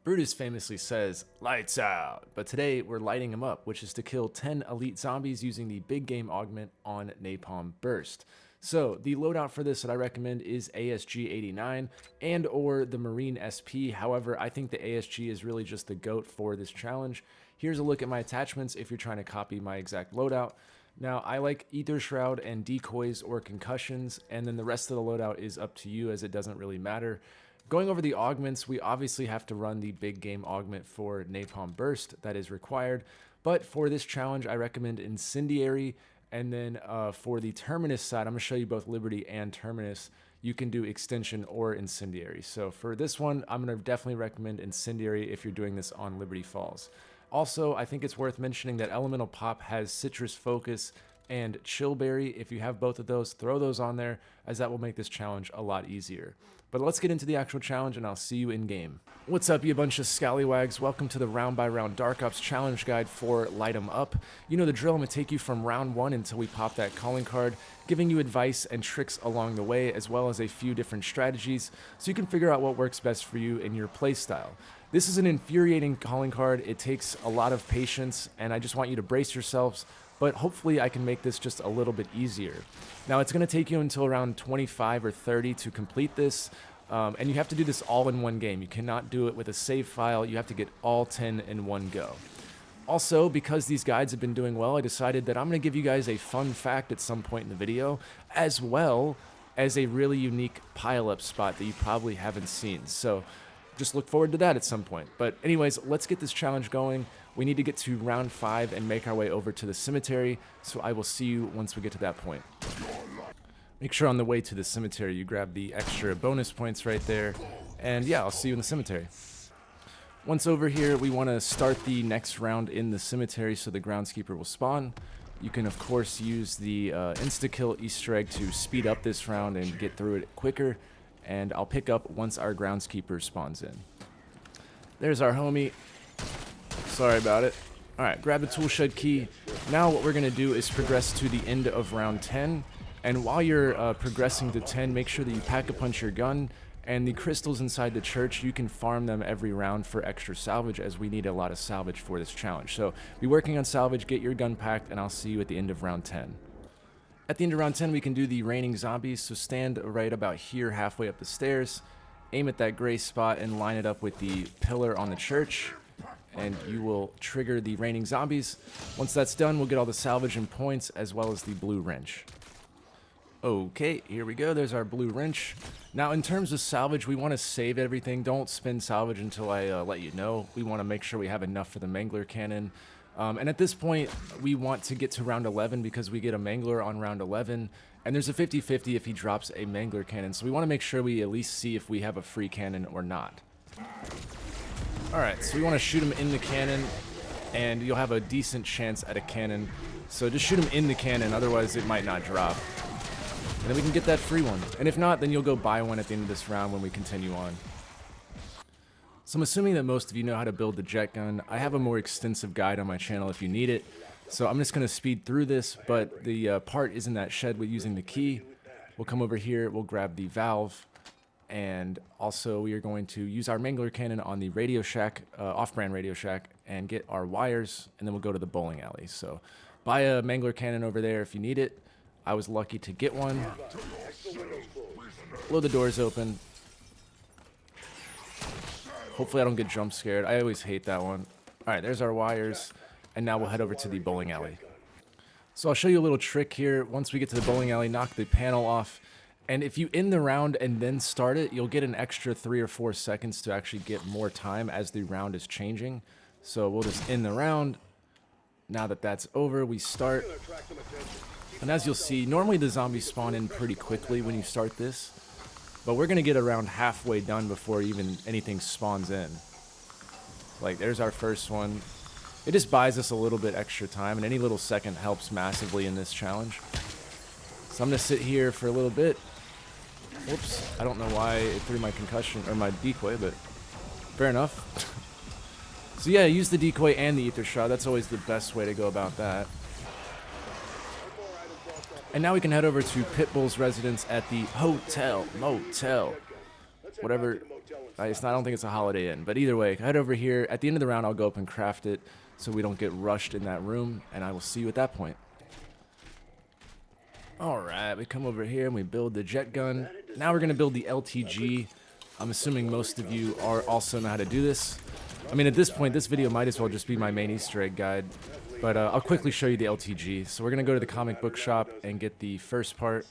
Brutus famously says, "Lights out," but today we're lighting them up, which is to kill 10 elite zombies using the big game augment on Napalm Burst. So the loadout for this that I recommend is ASG 89 and or the Marine SP. However, I think the ASG is really just the GOAT for this challenge. Here's a look at my attachments if you're trying to copy my exact loadout. Now, I like Ether Shroud and decoys or concussions, and then the rest of the loadout is up to you as it doesn't really matter. Going over the augments, we obviously have to run the big game augment for Napalm Burst. That is required. But for this challenge, I recommend Incendiary. And then for the Terminus side, I'm going to show you both Liberty and Terminus. You can do Extension or Incendiary. So for this one, I'm going to definitely recommend Incendiary if you're doing this on Liberty Falls. Also, I think it's worth mentioning that Elemental Pop has Citrus Focus and Chillberry. If you have both of those, throw those on there, as that will make this challenge a lot easier. But let's get into the actual challenge, and I'll see you in game. What's up, you bunch of scallywags? Welcome to the round by round Dark Ops challenge guide for Light 'em Up. You know the drill. I'm gonna take you from round one until we pop that calling card, giving you advice and tricks along the way, as well as a few different strategies, so you can figure out what works best for you in your playstyle. This is an infuriating calling card. It takes a lot of patience, and I just want you to brace yourselves. But hopefully I can make this just a little bit easier. Now it's going to take you until around 25 or 30 to complete this, and you have to do this all in one game. You cannot do it with a save file. You have to get all 10 in one go. Also, because these guides have been doing well, I decided that I'm going to give you guys a fun fact at some point in the video, as well as a really unique pile-up spot that you probably haven't seen. So just look forward to that at some point. But anyways, let's get this challenge going. We need to get to round 5 and make our way over to the cemetery, so I will see you once we get to that point. Make sure on the way to the cemetery you grab the extra bonus points right there, and yeah, I'll see you in the cemetery. Once over here, we want to start the next round in the cemetery so the groundskeeper will spawn. You can of course use the insta-kill Easter egg to speed up this round and get through it quicker, and I'll pick up once our groundskeeper spawns in. There's our homie. Sorry about it. Alright, grab the tool shed key. Now what we're going to do is progress to the end of round 10. And while you're progressing to 10, make sure that you pack-a-punch your gun. And the crystals inside the church, you can farm them every round for extra salvage, as we need a lot of salvage for this challenge. So be working on salvage, get your gun packed, and I'll see you at the end of round 10. At the end of round 10, we can do the raining zombies. So stand right about here, halfway up the stairs. Aim at that gray spot and line it up with the pillar on the church, and you will trigger the raining zombies. Once that's done, we'll get all the salvage and points, as well as the blue wrench. Okay, here we go. There's our blue wrench. Now, in terms of salvage, we want to save everything. Don't spend salvage until I let you know. We want to make sure we have enough for the mangler cannon. And at this point, we want to get to round 11 because we get a mangler on round 11. And there's a 50-50 if he drops a mangler cannon. So we want to make sure we at least see if we have a free cannon or not. Alright, so we want to shoot him in the cannon, and you'll have a decent chance at a cannon. So just shoot him in the cannon, otherwise it might not drop. And then we can get that free one. And if not, then you'll go buy one at the end of this round when we continue on. So I'm assuming that most of you know how to build the jet gun. I have a more extensive guide on my channel if you need it. So I'm just going to speed through this, but the part is in that shed with using the key. We'll come over here, we'll grab the valve. And also we are going to use our mangler cannon on the Radio Shack, off-brand Radio Shack, and get our wires, and then we'll go to the bowling alley. So buy a mangler cannon over there if you need it. I was lucky to get one. Blow the doors open. Hopefully I don't get jump scared. I always hate that one. Alright, there's our wires, and now we'll head over to the bowling alley. So I'll show you a little trick here. Once we get to the bowling alley, knock the panel off. And if you end the round and then start it, you'll get an extra 3 or 4 seconds to actually get more time as the round is changing. So we'll just end the round. Now that that's over, we start. And as you'll see, normally the zombies spawn in pretty quickly when you start this. But we're going to get around halfway done before even anything spawns in. Like, there's our first one. It just buys us a little bit extra time, and any little second helps massively in this challenge. So I'm going to sit here for a little bit. Whoops, I don't know why it threw my concussion, or my decoy, but fair enough. So yeah, use the decoy and the ether shot. That's always the best way to go about that. And now we can head over to Pitbull's residence at the hotel, motel, whatever I don't think it's a Holiday Inn. But either way, head over here. At the end of the round, I'll go up and craft it so we don't get rushed in that room. And I will see you at that point. Alright, we come over here and we build the jet gun. Now we're going to build the LTG. I'm assuming most of you also know how to do this. I mean, at this point, this video might as well just be my main Easter egg guide. But I'll quickly show you the LTG. So we're going to go to the comic book shop and get the first part.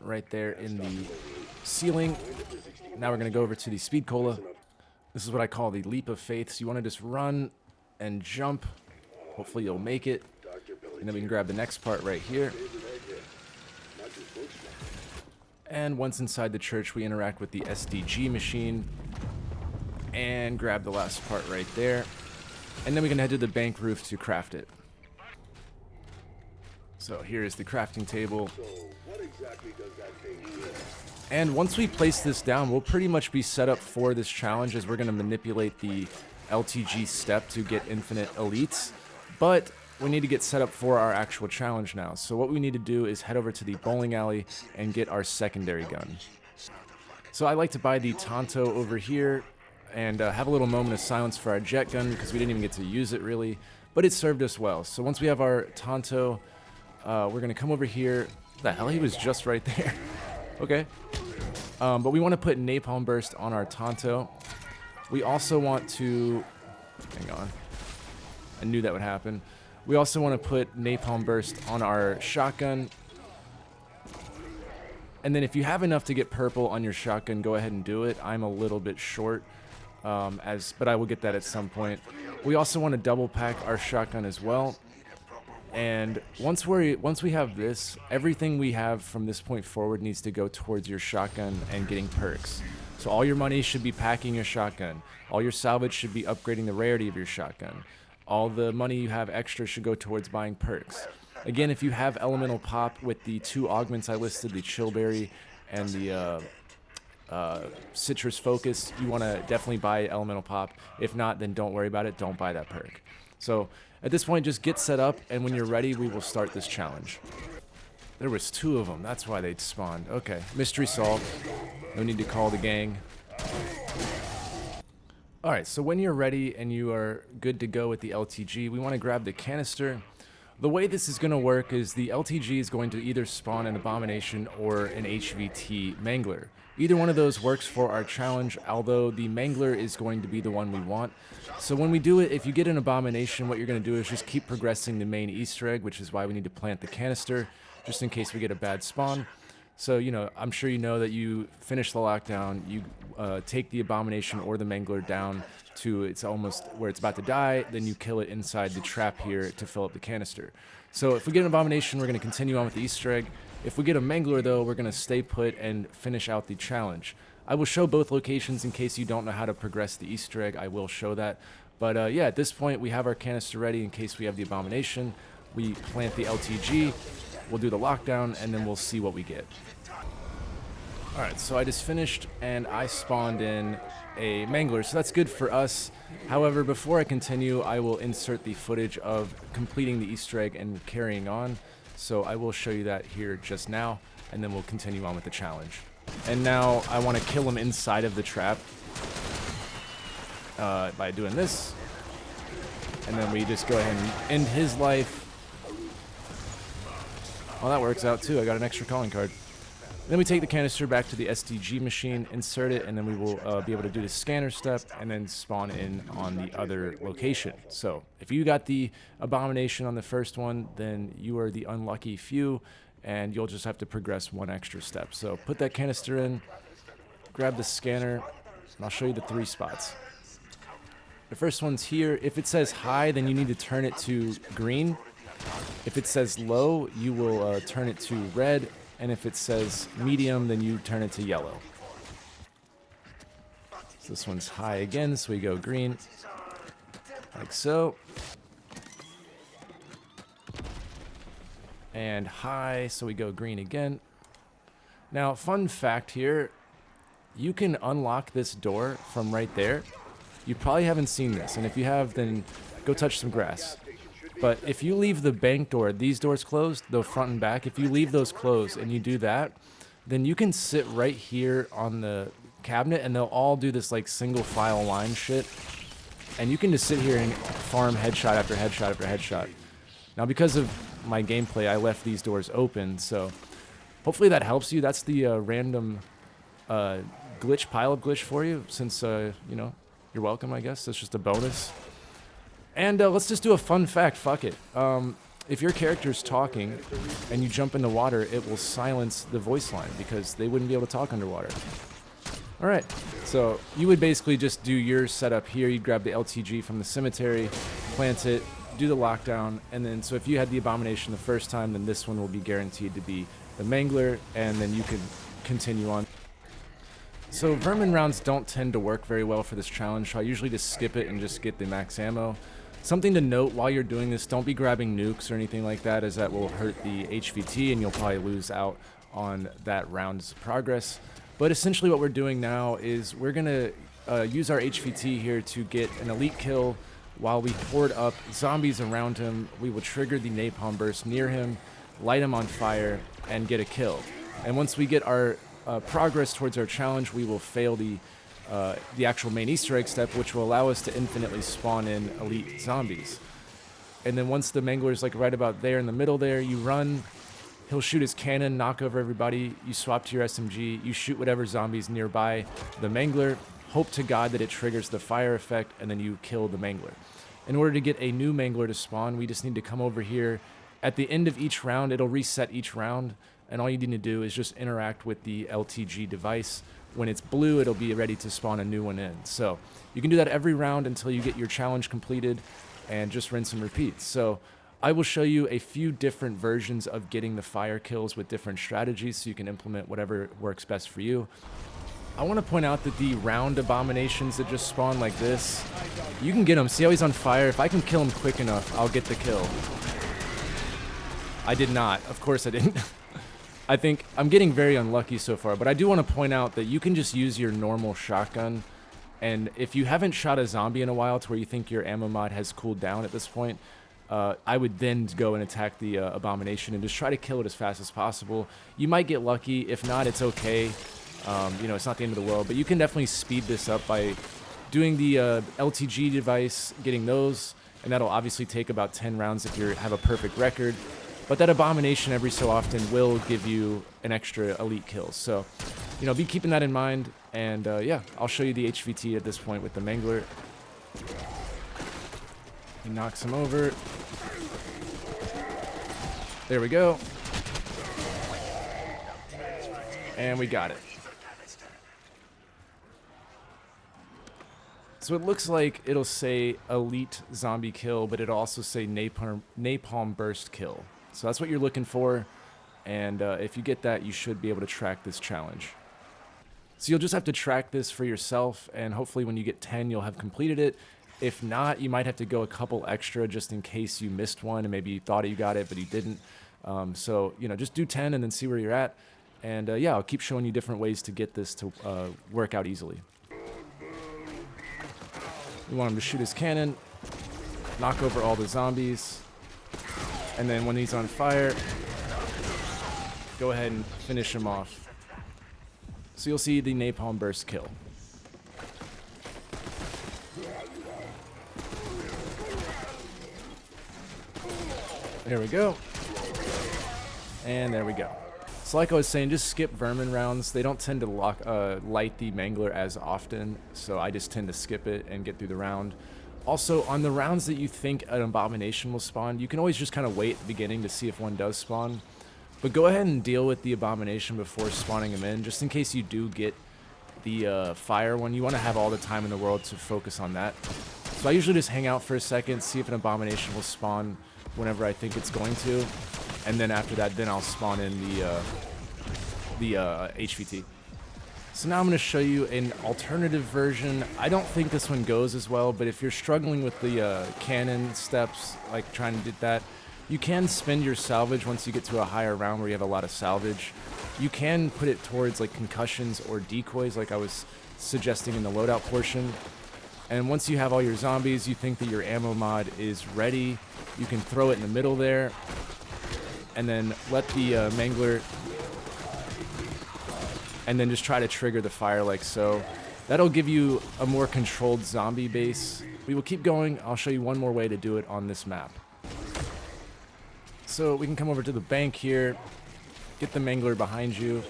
Right there in the ceiling. Now we're going to go over to the speed cola. This is what I call the leap of faith. So you want to just run and jump. Hopefully you'll make it. And then we can grab the next part right here. And once inside the church, we interact with the SDG machine. And grab the last part right there. And then we can head to the bank roof to craft it. So here is the crafting table. And once we place this down, we'll pretty much be set up for this challenge, as we're going to manipulate the LTG step to get infinite elites. But we need to get set up for our actual challenge now. So what we need to do is head over to the bowling alley and get our secondary gun. So I like to buy the Tonto over here and have a little moment of silence for our jet gun, because we didn't even get to use it really, but it served us well. So once we have our Tonto, we're going to come over here. The hell, he was just right there. Okay. But we want to put Napalm Burst on our Tonto. We also want to... Hang on. I knew that would happen. We also want to put Napalm Burst on our shotgun. And then if you have enough to get purple on your shotgun, go ahead and do it. I'm a little bit short, but I will get that at some point. We also want to double pack our shotgun as well. And once we have this, everything we have from this point forward needs to go towards your shotgun and getting perks. So all your money should be packing your shotgun. All your salvage should be upgrading the rarity of your shotgun. All the money you have extra should go towards buying perks. Again, if you have elemental pop with the 2 augments I listed, the chillberry and the citrus focus, you want to definitely buy elemental pop. If not, then don't worry about it. Don't buy that perk. So at this point, just get set up, and when you're ready, we will start this challenge. There was 2 of them. That's why they spawned. Okay, mystery solved. No need to call the gang. Alright, so when you're ready and you are good to go with the LTG, we want to grab the canister. The way this is going to work is the LTG is going to either spawn an Abomination or an HVT Mangler. Either one of those works for our challenge, although the Mangler is going to be the one we want. So when we do it, if you get an Abomination, what you're going to do is just keep progressing the main Easter egg, which is why we need to plant the canister, just in case we get a bad spawn. So, you know, I'm sure you know that you finish the lockdown, you take the Abomination or the Mangler down to it's almost where it's about to die, then you kill it inside the trap here to fill up the canister. So if we get an Abomination, we're going to continue on with the Easter egg. If we get a Mangler, though, we're going to stay put and finish out the challenge. I will show both locations in case you don't know how to progress the Easter egg. I will show that. But yeah, at this point, we have our canister ready in case we have the Abomination. We plant the LTG, we'll do the lockdown, and then we'll see what we get. Alright, so I just finished, and I spawned in a Mangler, so that's good for us. However, before I continue, I will insert the footage of completing the Easter egg and carrying on. So I will show you that here just now, and then we'll continue on with the challenge. And now I want to kill him inside of the trap by doing this. And then we just go ahead and end his life. Well, that works out too. I got an extra calling card. Then we take the canister back to the SDG machine, insert it, and then we will be able to do the scanner step and then spawn in on the other location. So if you got the Abomination on the first one, then you are the unlucky few, and you'll just have to progress 1 extra step. So put that canister in, grab the scanner, and I'll show you the 3 spots. The first one's here. If it says high, then you need to turn it to green. If it says low, you will turn it to red. And if it says medium, then you turn it to yellow. So this one's high again, so we go green, like so. And high, so we go green again. Now, fun fact here, you can unlock this door from right there. You probably haven't seen this, and if you have, then go touch some grass. But if you leave the bank door, these doors closed, the front and back, if you leave those closed and you do that, then you can sit right here on the cabinet and they'll all do this like single file line shit. And you can just sit here and farm headshot after headshot after headshot. Now, because of my gameplay, I left these doors open, so hopefully that helps you. That's the random glitch, pile-up glitch for you, since, you know, you're welcome, I guess. That's just a bonus. And let's just do a fun fact. Fuck it. If your character's talking and you jump in the water, it will silence the voice line because they wouldn't be able to talk underwater. Alright, so you would basically just do your setup here. You'd grab the LTG from the cemetery, plant it, do the lockdown, and then so if you had the Abomination the first time, then this one will be guaranteed to be the Mangler, and then you can continue on. So Vermin rounds don't tend to work very well for this challenge, so I usually just skip it and just get the max ammo. Something to note while you're doing this, don't be grabbing nukes or anything like that, as that will hurt the HVT and you'll probably lose out on that round's progress. But essentially what we're doing now is we're going to use our HVT here to get an elite kill while we horde up zombies around him. We will trigger the napalm burst near him, light him on fire, and get a kill. And once we get our progress towards our challenge, we will fail the actual main Easter egg step, which will allow us to infinitely spawn in elite zombies. And then once the Mangler is like right about there in the middle there, you run. He'll shoot his cannon, knock over everybody, you swap to your SMG, you shoot whatever zombies nearby the Mangler, hope to God that it triggers the fire effect, and then you kill the Mangler. In order to get a new Mangler to spawn, we just need to come over here. At the end of each round, it'll reset each round, and all you need to do is just interact with the LTG device. When it's blue, it'll be ready to spawn a new one in. So you can do that every round until you get your challenge completed, and just rinse and repeat. So I will show you a few different versions of getting the fire kills with different strategies so you can implement whatever works best for you. I want to point out that the round abominations that just spawn like this, you can get them. See how he's on fire? If I can kill him quick enough, I'll get the kill. I did not. Of course I didn't. I think I'm getting very unlucky so far, but I do want to point out that you can just use your normal shotgun. And if you haven't shot a zombie in a while to where you think your ammo mod has cooled down at this point, I would then go and attack the Abomination and just try to kill it as fast as possible. You might get lucky. If not, it's okay. You know, it's not the end of the world. But you can definitely speed this up by doing the LTG device, getting those, and that'll obviously take about 10 rounds if you have a perfect record. But that Abomination every so often will give you an extra elite kill. So, you know, be keeping that in mind. And yeah, I'll show you the HVT at this point with the Mangler. He knocks him over. There we go. And we got it. So it looks like it'll say elite zombie kill, but it'll also say napalm burst kill. So that's what you're looking for. And if you get that, you should be able to track this challenge. So you'll just have to track this for yourself, and hopefully when you get 10, you'll have completed it. If not, you might have to go a couple extra just in case you missed one and maybe you thought you got it, but you didn't. So, you know, just do 10 and then see where you're at. And yeah, I'll keep showing you different ways to get this to work out easily. You want him to shoot his cannon, knock over all the zombies, and then when he's on fire, go ahead and finish him off. So you'll see the napalm burst kill. There we go. And there we go. So like I was saying, just skip vermin rounds. They don't tend to light the Mangler as often, so I just tend to skip it and get through the round. Also, on the rounds that you think an Abomination will spawn, you can always just kind of wait at the beginning to see if one does spawn. But go ahead and deal with the Abomination before spawning him in, just in case you do get the fire one. You want to have all the time in the world to focus on that. So I usually just hang out for a second, see if an Abomination will spawn whenever I think it's going to. And then after that, then I'll spawn in the HVT. So now I'm going to show you an alternative version. I don't think this one goes as well, but if you're struggling with the cannon steps, like trying to get that, you can spend your salvage once you get to a higher round where you have a lot of salvage. You can put it towards like concussions or decoys like I was suggesting in the loadout portion. And once you have all your zombies, you think that your ammo mod is ready, you can throw it in the middle there, and then let the Mangler and then just try to trigger the fire like so. That'll give you a more controlled zombie base. We will keep going. I'll show you one more way to do it on this map. So we can come over to the bank here, get the mangler behind you.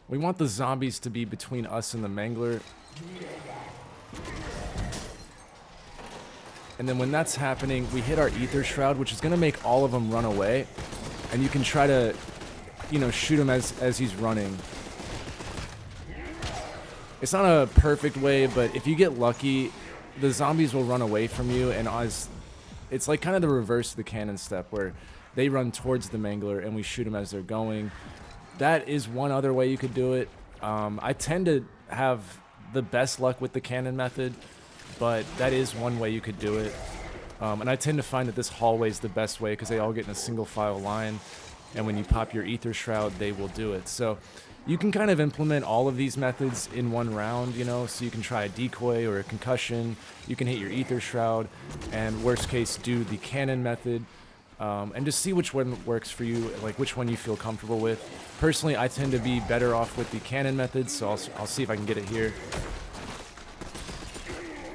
We want the zombies to be between us and the mangler. And then when that's happening, we hit our ether shroud, which is going to make all of them run away. And you can try to, you know, shoot him as he's running. It's not a perfect way, but if you get lucky, the zombies will run away from you. And it's like kind of the reverse of the cannon step, where they run towards the mangler and we shoot them as they're going. That is one other way you could do it. I tend to have the best luck with the cannon method, but that is one way you could do it. And I tend to find that this hallway is the best way because they all get in a single file line, and when you pop your ether shroud, they will do it. So you can kind of implement all of these methods in one round, you know, so you can try a decoy or a concussion, you can hit your ether shroud, and worst case do the cannon method. And just see which one works for you, like which one you feel comfortable with. Personally, I tend to be better off with the cannon method, so I'll see if I can get it here.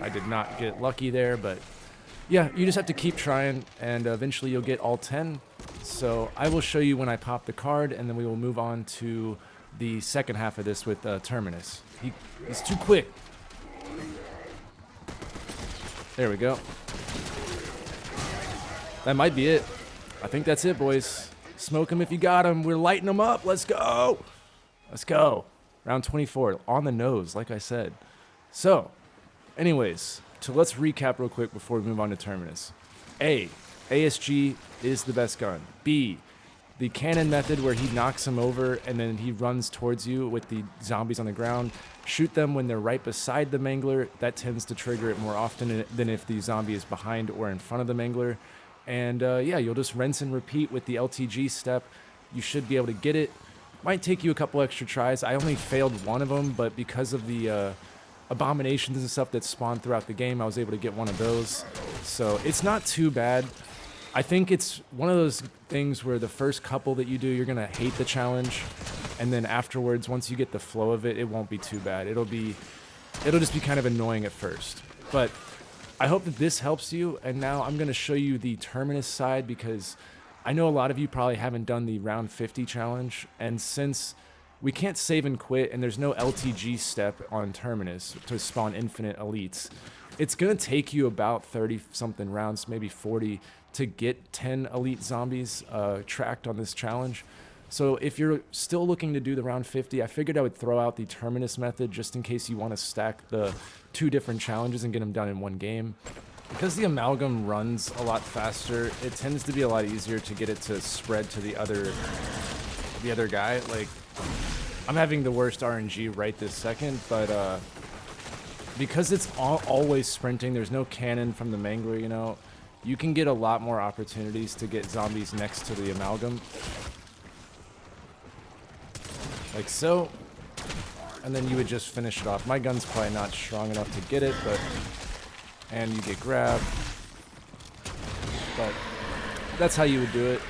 I did not get lucky there, but yeah, you just have to keep trying, and eventually you'll get all 10. So I will show you when I pop the card, and then we will move on to the second half of this with Terminus. He's too quick. There we go. That might be it. I think that's it, boys. Smoke him if you got him. We're lighting him up. Let's go. Let's go. Round 24. On the nose, like I said. So, anyways, let's recap real quick before we move on to Terminus. A, ASG is the best gun. B, the cannon method where he knocks him over and then he runs towards you with the zombies on the ground. Shoot them when they're right beside the mangler. That tends to trigger it more often than if the zombie is behind or in front of the mangler. And yeah, you'll just rinse and repeat with the LTG step. You should be able to get it. Might take you a couple extra tries. I only failed one of them, but because of the abominations and stuff that spawned throughout the game, I was able to get one of those. So it's not too bad. I think it's one of those things where the first couple that you do, you're going to hate the challenge. And then afterwards, once you get the flow of it, it won't be too bad. It'll just be kind of annoying at first. But I hope that this helps you, and now I'm going to show you the Terminus side, because I know a lot of you probably haven't done the round 50 challenge, and since we can't save and quit and there's no LTG step on Terminus to spawn infinite elites, it's going to take you about 30 something rounds, maybe 40, to get 10 elite zombies tracked on this challenge. So if you're still looking to do the round 50, I figured I would throw out the Terminus method just in case you want to stack the 2 different challenges and get them done in one game. Because the amalgam runs a lot faster, it tends to be a lot easier to get it to spread to the other guy. Like, I'm having the worst RNG right this second, but because it's always sprinting, there's no cannon from the mangler, you know, you can get a lot more opportunities to get zombies next to the amalgam. Like so, and then you would just finish it off. My gun's probably not strong enough to get it, and you get grabbed. But that's how you would do it.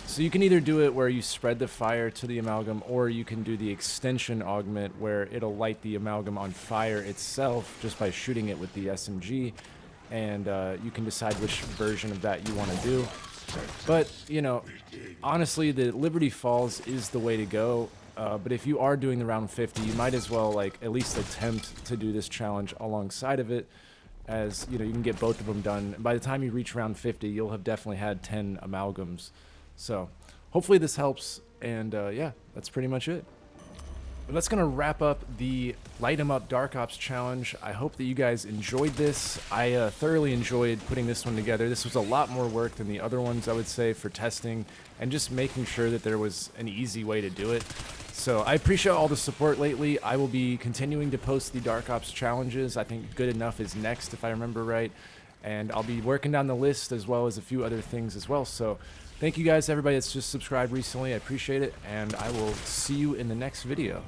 So you can either do it where you spread the fire to the amalgam, or you can do the extension augment where it'll light the amalgam on fire itself just by shooting it with the SMG, and you can decide which version of that you want to do. But, you know, honestly, the Liberty Falls is the way to go. But if you are doing the round 50, you might as well, like, at least attempt to do this challenge alongside of it, as, you know, you can get both of them done. By the time you reach round 50, you'll have definitely had 10 amalgams. So, hopefully this helps, and yeah, that's pretty much it. That's going to wrap up the Light 'em Up Dark Ops challenge. I hope that you guys enjoyed this. I thoroughly enjoyed putting this one together. This was a lot more work than the other ones, I would say, for testing and just making sure that there was an easy way to do it. So I appreciate all the support lately. I will be continuing to post the Dark Ops challenges. I think Good Enough is next, if I remember right. And I'll be working down the list as well as a few other things as well. So thank you guys, everybody that's just subscribed recently. I appreciate it, and I will see you in the next video.